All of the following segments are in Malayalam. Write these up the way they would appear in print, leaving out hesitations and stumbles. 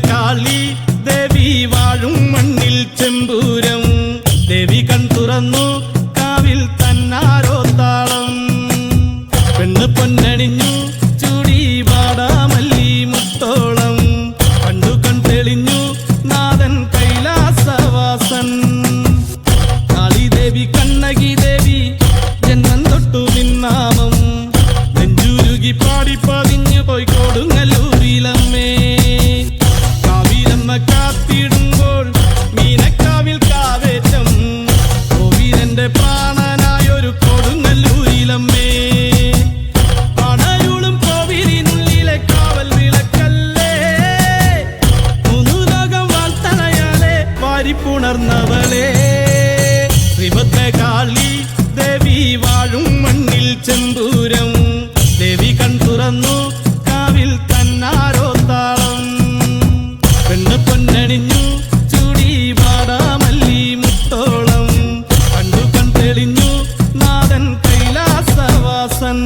കാളി ദേവി വാഴും മണ്ണിൽ ചെമ്പൂരം ദേവി കൺ തുറന്നു കാവിൽ തന്നാരോ താളം പെണ്ണ് പൊന്നണിഞ്ഞു ചൂടി വാടാമല്ലി മുത്തോളം കണ്ടു കൺ തെളിഞ്ഞു നാഥൻ കൈലാസവാസൻ കാളി ദേവി കണ്ണകി ദേവി ജന്മം തൊട്ടു നിന്നാമം നെഞ്ചുരുകി പാടി പതിഞ്ഞു പോയി കൊടുങ്ങല്ലൂരിലമ്മേ കാവിലമ്മ കാത്തിടുമ്പോൾ മീനക്കാവിൽ കാവേറ്റം കോവിലന്റെ പ്രാണനായൊരു കൊടുങ്ങല്ലൂരിലമ്മേ പണയൂളും കോവിലിനുള്ളിലെ കാവൽ വിളക്കല്ലേ മൂന്നു ലോകം വാൾത്തണയാലെ വാരിപ്പുണർന്നവളെ കാളി ദേവി വാഴും മണ്ണിൽ ചെമ്പൂരം ദേവി കൺ തുറന്നു കാവിൽ തന്നാരോ താളം പെണ്ണ് പൊന്നണിഞ്ഞു ചൂടി വാടാമല്ലി മുത്തോളം കണ്ടു കൺ തെളിഞ്ഞു നാഥൻ കൈലാസവാസൻ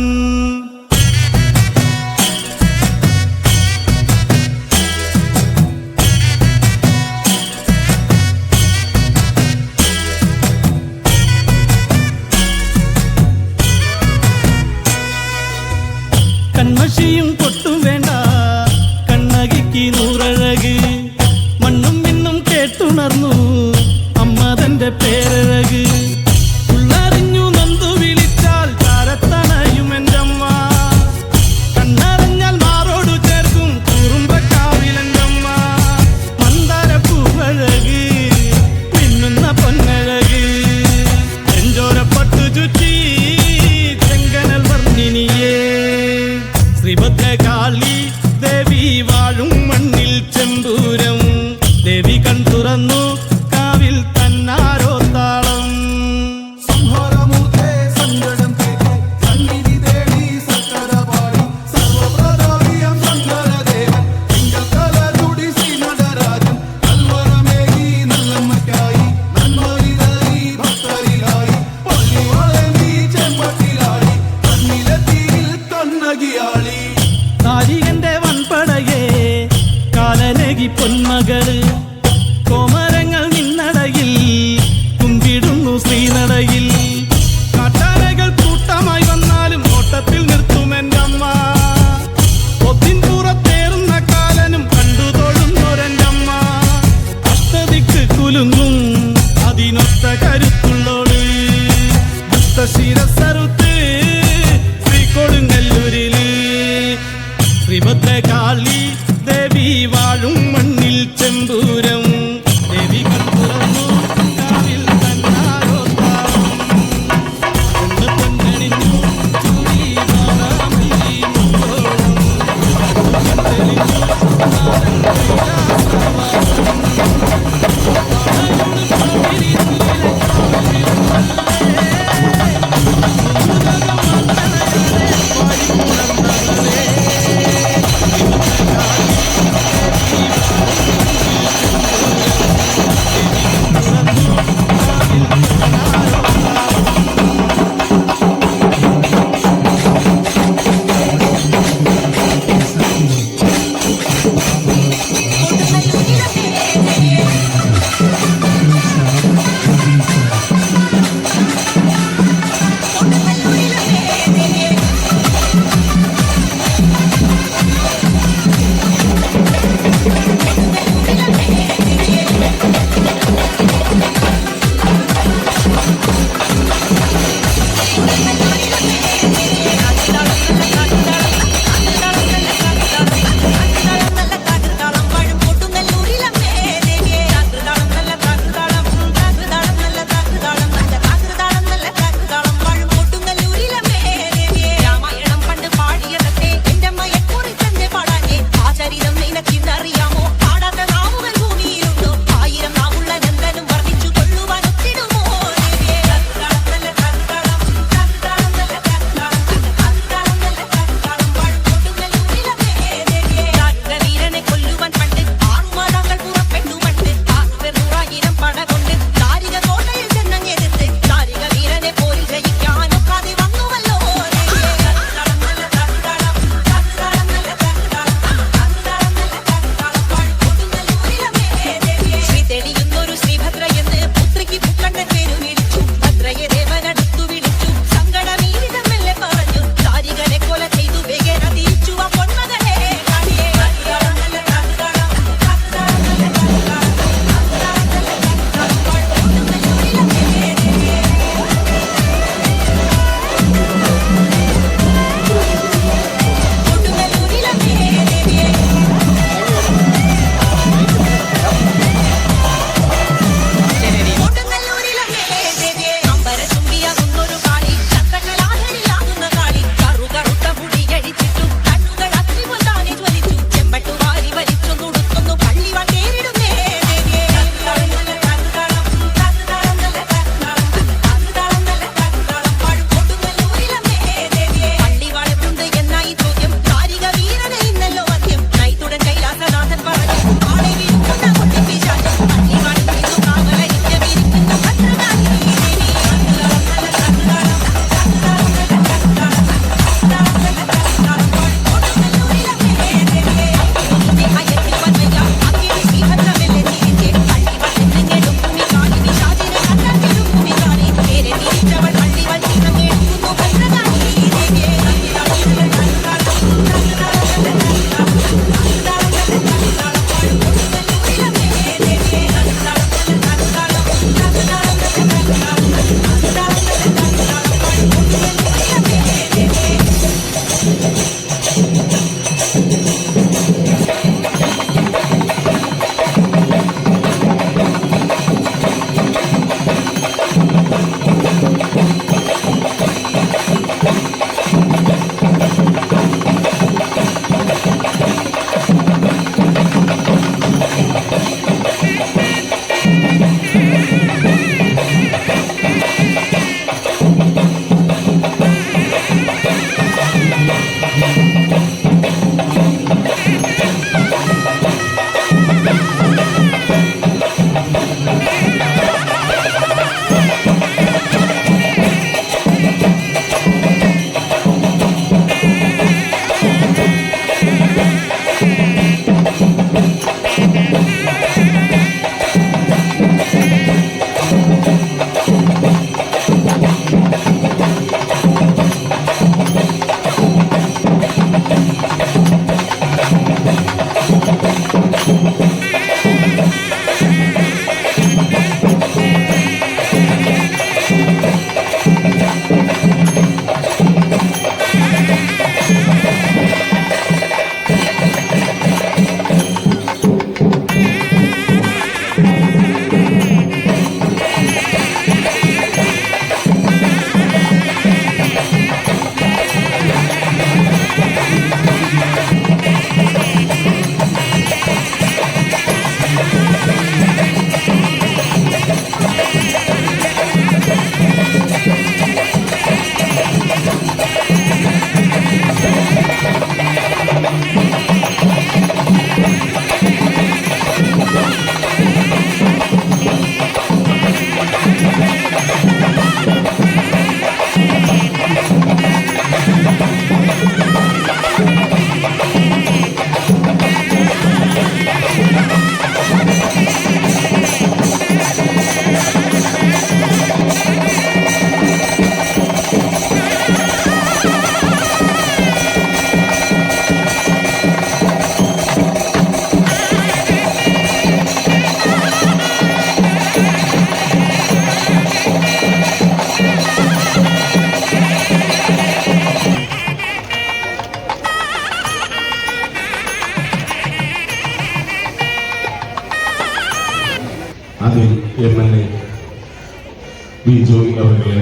ബി ജോയി അവരെ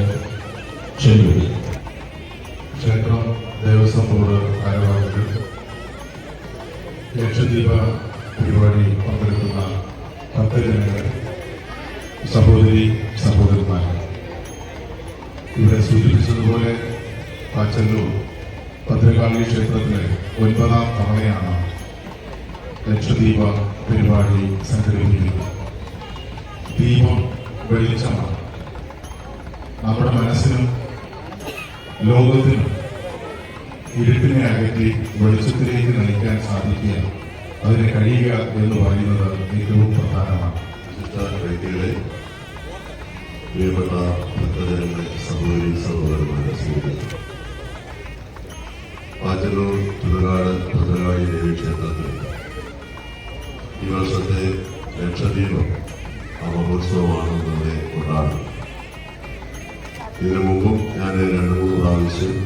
ക്ഷണിക്കുന്നു. ക്ഷേത്രം ദേവസ്വം ബോർഡ് ഭാരവാഹികൾ, ലക്ഷദ്വീപ പരിപാടി പങ്കെടുക്കുന്ന ഭക്തജനങ്ങൾ, സഹോദരി സഹോദരന്മാർ, ഇവിടെ സൂചിപ്പിച്ചതുപോലെ പാച്ചല്ലൂർ ഭദ്രകാളി ക്ഷേത്രത്തിലെ 9ാം തവണയാണ് ലക്ഷദ്വീപ പരിപാടി സംഘടിപ്പിക്കുന്നത്. ദീപം വെളിച്ചമാണ്. നമ്മുടെ മനസ്സിനും ലോകത്തിനും ഇരുട്ടിനെ അകറ്റി വെളിച്ചത്തിലേക്ക് നയിക്കാൻ സാധിക്കുക, അതിന് കഴിയുക എന്ന് പറയുന്നത് ഏറ്റവും പ്രധാനമാണ്. വ്യക്തികളെ, പ്രിയപ്പെട്ട ഭക്തജനങ്ങളെ, സഹോദരി സഹോദരന്മാരെ, സുഹൃത്തുക്കളെ, പാച്ചല്ലൂർ തുറകാട് ഭദ്രകാളി ദേവി ക്ഷേത്രത്തിൽ ഈ വർഷത്തെ ലക്ഷദ്വീപ് മഹോത്സവമാണ് നമ്മുടെ കൊണ്ടാടുന്നത്. ഇതിനു മുമ്പും ഞാൻ 2-3 പ്രാവശ്യം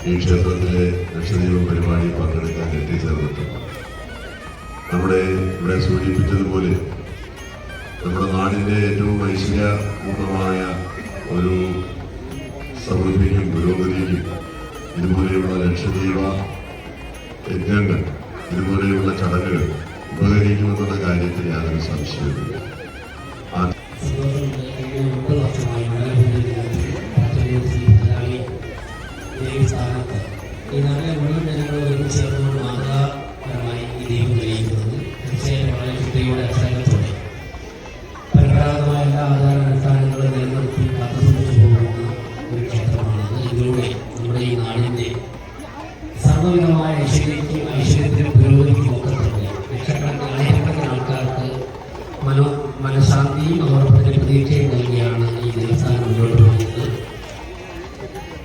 ഈ ക്ഷേത്രത്തിലെ ലക്ഷദ്വീപ് പരിപാടി പങ്കെടുക്കാൻ എത്തിച്ചേർന്നിട്ടുണ്ട്. നമ്മുടെ ഇവിടെ സൂചിപ്പിച്ചതുപോലെ നമ്മുടെ നാടിൻ്റെ ഏറ്റവും ഐശ്വര്യപൂർണമായ ഒരു സമൃദ്ധിക്കും പുരോഗതിക്കും ഇതുപോലെയുള്ള ലക്ഷദ്വീപ യജ്ഞങ്ങൾ, ഇതുപോലെയുള്ള ചടങ്ങുകൾ ഉപകരിക്കുമെന്നുള്ള കാര്യത്തിൽ യാതൊരു സംശയവുമില്ല. ഈ നാട്ടിലെ മുഴുവൻ ജനങ്ങൾ ഒരുമിച്ച് ചേർന്നുകൊണ്ട് മാതൃകാപരമായി ഈ ദൈവം തെളിയിക്കുന്നത് തീർച്ചയായും വളരെ ചിട്ടയോടെ അക്ഷരത്തോടെ പരമ്പരാഗതമായ എല്ലാ ആചാരാനുഷ്ഠാനങ്ങളും നിലനിർത്തി കാത്തുസൂക്ഷിച്ചു പോകുന്ന ഒരു ക്ഷേത്രമാണത്. ഇതിലൂടെ നമ്മുടെ ഈ നാടിൻ്റെ സർവ്വവിധമായ ഐശ്വര്യത്തിനും പുരോഗതിക്കും ഒക്കെ തന്നെ ലക്ഷക്കണക്കിന് ആയിരക്കണക്കിന് ആൾക്കാർക്ക് മനഃശാന്തിയും അതോടൊപ്പം തന്നെ പ്രതീക്ഷയും നൽകിയാണ് ഈ ദേവസ്ഥാനം മുന്നോട്ട് പോകുന്നത്.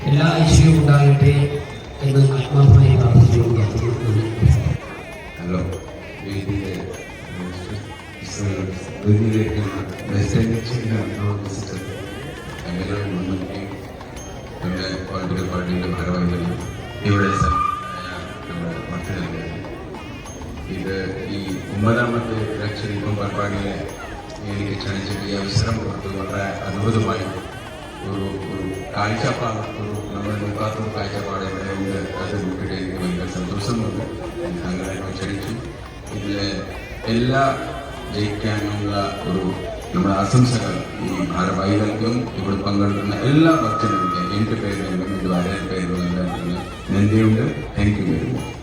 എല്ലാ ഐശ്വര്യവും ഉണ്ടാകട്ടെ എന്ന് ആത്മാർത്ഥമായി പ്രാർത്ഥിച്ചുകൊണ്ടാണ്. ഹലോ, വേദിയിലേക്ക് നമ്മുടെ പൊളിറ്റിക്കൽ പാർട്ടിയുടെ ഭാരവാഹികളും ഇവിടെ നമ്മുടെ ഭക്തജനങ്ങൾ, ഇത് ഈ 9ാമത്തെ ലക്ഷദ്വീപം പരിപാടിയെ എനിക്ക് ക്ഷണിച്ചിട്ട് ഈ അവസരം കൊടുത്ത് വളരെ അത്ഭുതമായി ഒരു കാഴ്ചപ്പാട്, നമ്മൾ നോക്കാത്തൊരു കാഴ്ചപ്പാട് എവിടെയുണ്ട്, അത് നോക്കിയിട്ട് എനിക്ക് ഭയങ്കര സന്തോഷമുണ്ട്. അങ്ങനെ ക്ഷണിച്ചു. ഇതിലെ എല്ലാ ജയിക്കാനുള്ള നമ്മുടെ ആശംസകൾ ഈ ഭാരവാഹികൾക്കും ഇവിടെ പങ്കെടുക്കുന്ന എല്ലാ ഭക്തജനങ്ങൾക്കും എൻ്റെ പേരിലും എൻ്റെ ഭാര്യയുടെ പേരിലും എല്ലാവർക്കും നന്ദിയുണ്ട്. Thank you very much.